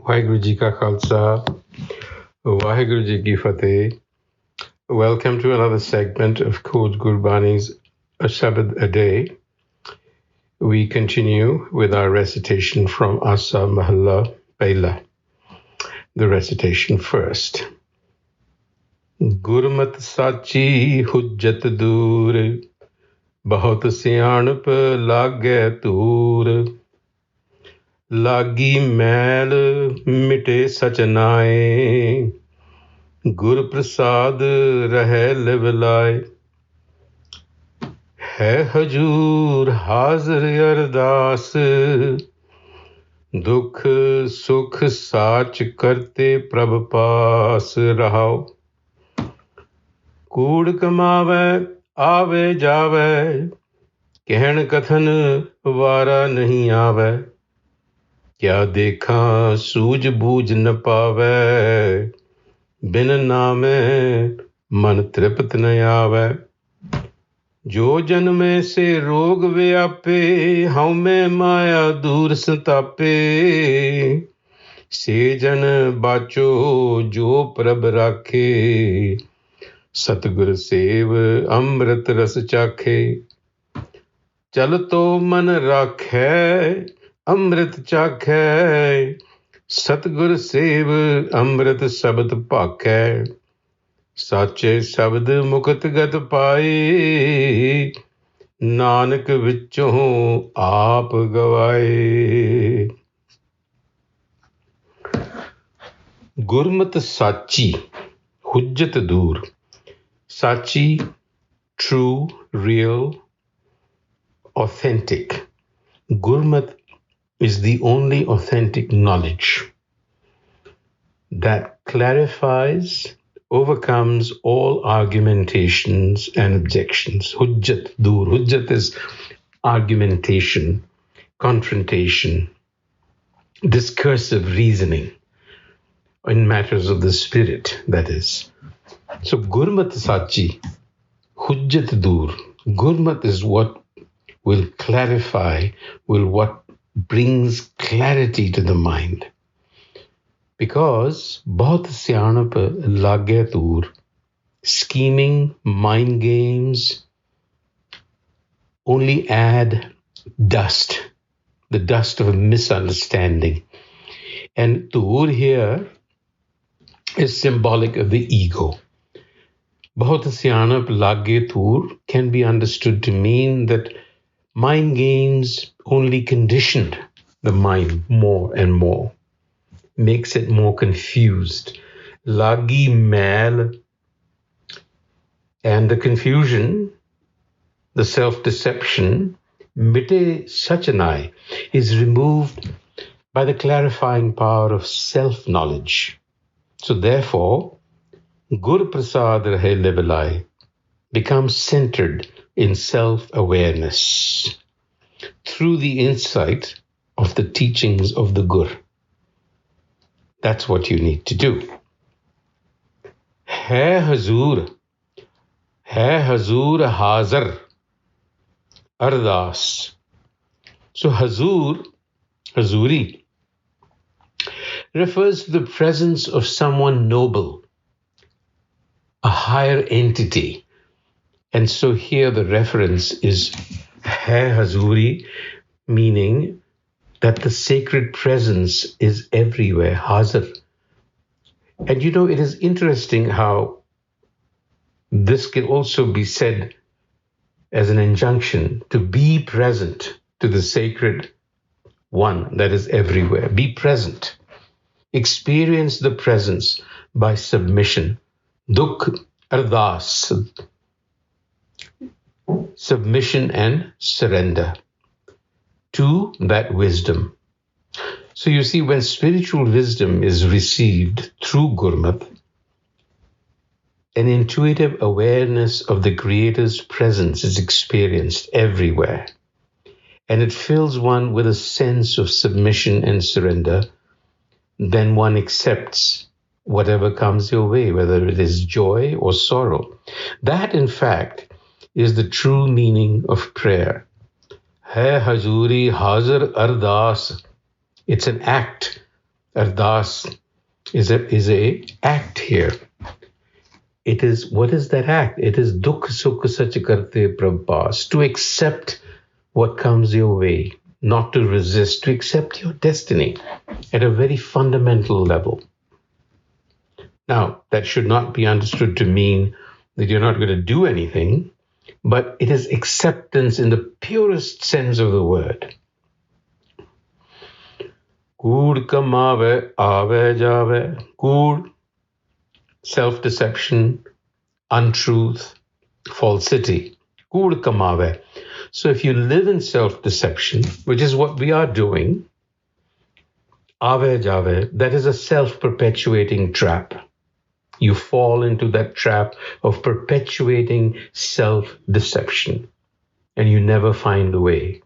Waheguru Ji Ka Khalsa, Waheguru Ji Ki Fateh. Welcome to another segment of Code Gurbani's a-sabad-a-day. We continue with our recitation from Asa Mahalla Paila. The recitation first. Gurmat Sachi Hujat Dur, Bahut Siyanp Lage Tur. Lagi ਮੈਲ ਮਿਟੇ ਸਚ ਨਾਏ, ਗੁਰ ਪ੍ਰਸਾਦ ਰਹਿ ਲਿਵ ਲਾਏ। ਹੈ ਹਜੂਰ ਹਾਜ਼ਰ ਅਰਦਾਸ, ਦੁਖ ਸੁਖ ਸਾਚ ਕਰਤੇ ਪ੍ਰਭ ਪਾਸ ਰਹਾਓ। ਕੂੜ ਕਮਾਵੈ ਆਵੇ ਜਾਵੈ, ਕਹਿਣ ਕਥਨ ਵਾਰਾ ਨਹੀਂ ਆਵੈ। क्या देखा सूझ बूझ न पावै, बिन नामे मन तृप्त न आवै। जो जन्मे से रोग व्यापे, हउमे माया दूर संतापे। से जन बाचो जो प्रभ राखे, सतगुर सेव अमृत रस चाखे। चल तो मन राखै अमृत चाखै, सतगुर सेव अमृत शब्द भाखै। साचे शब्द मुकत गत पाए, नानक विचों आप गवाए। गुरमत साची हुज्जत दूर. Sachi, true, real, authentic. Gurmat is the only authentic knowledge that clarifies, overcomes all argumentations and objections. Hujjat Dur. Hujjat is argumentation, confrontation, discursive reasoning in matters of the spirit, that is. So Gurmat Sachi Hujjat Dur. Gurmat is what will clarify, what brings clarity to the mind. Because bahut siyanp lage tur, scheming, mind games only add dust, the dust of a misunderstanding. And tur here is symbolic of the ego. Bahut siyanp lage tur can be understood to mean that mind games only conditioned the mind more and more, makes it more confused. Lagi mal, and the confusion, the self-deception, mite sachanai, is removed by the clarifying power of self-knowledge. So therefore, Gur Prasad Rahe Levelai becomes centered in self-awareness through the insight of the teachings of the Gur. That's what you need to do. Hai Hazur Hazar Ardas. So Hazuri refers to the presence of someone noble, a higher entity. And so here the reference is Hai Hazuri, meaning that the sacred presence is everywhere, Hazar. And you know, it is interesting how this can also be said as an injunction to be present to the sacred one that is everywhere. Be present. Experience the presence by submission. Dukh Ardas. Submission and surrender to that wisdom. So you see, when spiritual wisdom is received through Gurmat, an intuitive awareness of the Creator's presence is experienced everywhere. And it fills one with a sense of submission and surrender. Then one accepts whatever comes your way, whether it is joy or sorrow. That, in fact, is the true meaning of prayer. Hai Hazuri Hazar Ardas. It's an act Ardas is a act here. It is, what is that act? It is dukh sukh sach karte prabhas, to accept what comes your way, not to resist, to accept your destiny at a very fundamental level. Now, that should not be understood to mean that you're not going to do anything, but it is acceptance in the purest sense of the word. Kood kamave, ave jave. Kood, self-deception, untruth, falsity. Kood kamave. So if you live in self-deception, which is what we are doing, ave jave, that is a self-perpetuating trap. You fall into that trap of perpetuating self-deception, and you never find the way.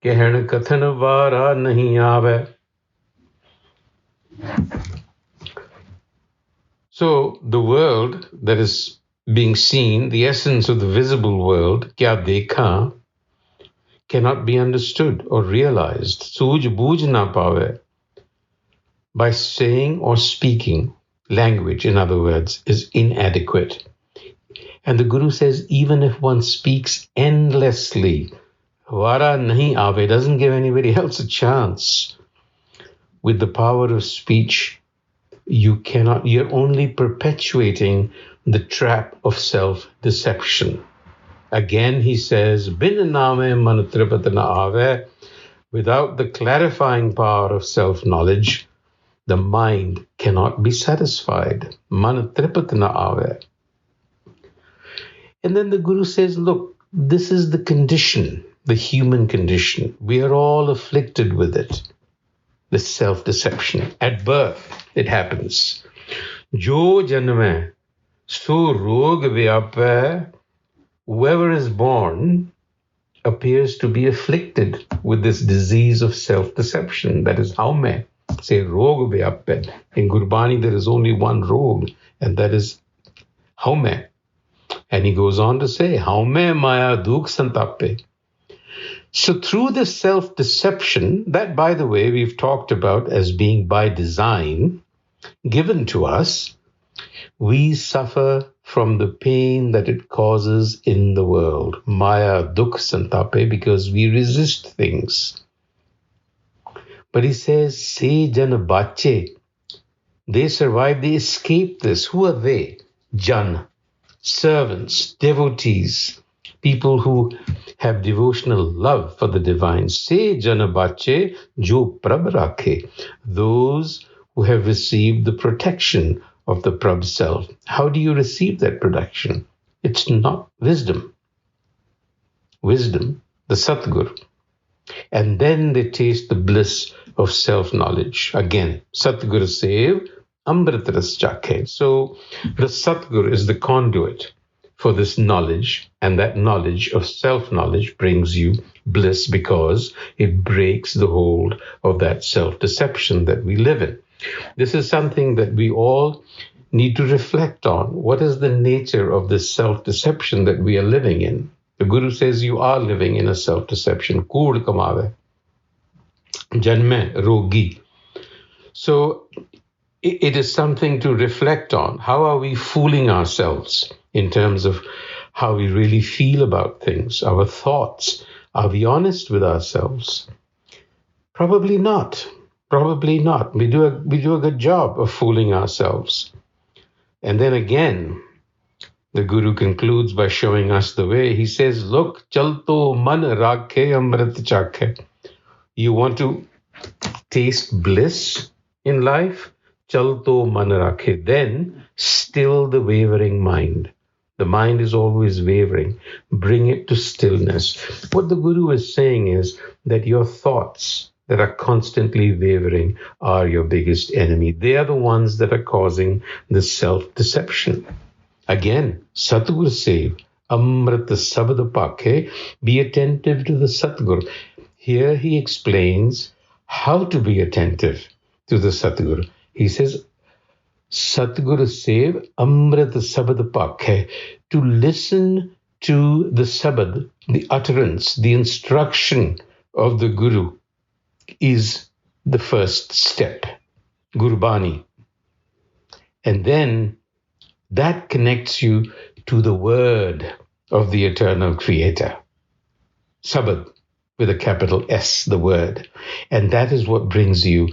Kehn kathan vara nahi aave. So the world that is being seen, the essence of the visible world, kya dekha, cannot be understood or realized. Suj booj na paave. By saying or speaking, language, in other words, is inadequate. And the Guru says, even if one speaks endlessly, vara nahi aave, doesn't give anybody else a chance. With the power of speech, you're only perpetuating the trap of self-deception. Again, he says, bin name man tripat na aave, without the clarifying power of self-knowledge, the mind cannot be satisfied. Man tripat na aave. And then the Guru says, look, this is the condition, the human condition. We are all afflicted with it, the self-deception. At birth, it happens. Jo janme, so rog vyapay. Whoever is born appears to be afflicted with this disease of self-deception. That is haume. Say rog vyapay. In Gurbani, there is only one rog, and that is haume. And he goes on to say, haume maya dukh santape. So through this self-deception, that, by the way, we've talked about as being by design given to us, we suffer from the pain that it causes in the world. Maya dukh santape, because we resist things. But he says, se jan bache, they survive, they escape this. Who are they? Jan, servants, devotees, people who have devotional love for the divine. Se jana bache jo prab rakhe, those who have received the protection of the Prabh self. How do you receive that protection? It's not wisdom. Wisdom, the Satguru. And then they taste the bliss of self-knowledge. Again, Satguru Sev, Amrit Ras Chakhe. So the Satguru is the conduit for this knowledge, and that knowledge of self-knowledge brings you bliss because it breaks the hold of that self-deception that we live in. This is something that we all need to reflect on. What is the nature of this self-deception that we are living in? The Guru says you are living in a self-deception. Kood kamave, janme rogi. So it is something to reflect on. How are we fooling ourselves in terms of how we really feel about things, our thoughts? Are we honest with ourselves? Probably not. Probably not. We do a good job of fooling ourselves. And then again, the Guru concludes by showing us the way. He says, look, chalto man rakhe amrit chakhe. You want to taste bliss in life? Chalto man rakhe. Then still the wavering mind. The mind is always wavering. Bring it to stillness. What the Guru is saying is that your thoughts that are constantly wavering are your biggest enemy. They are the ones that are causing the self-deception. Again, Satguru Sev, Amrit a-sabad-a-day, be attentive to the Satguru. Here he explains how to be attentive to the Satguru. He says, Satguru Sev, Amrit a-sabad-a-day, to listen to the sabad, the utterance, the instruction of the Guru is the first step, Gurbani. And then that connects you to the word of the eternal creator. Sabad, with a capital S, the word. And that is what brings you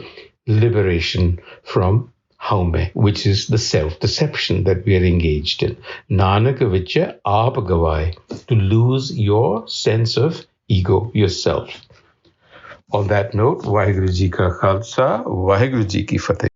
liberation from haume, which is the self-deception that we are engaged in. Nanak vicha aap gawai, to lose your sense of ego, yourself. On that note, Vaheguru Ji Ka Khalsa, Vaheguru Ji Ki Fateh.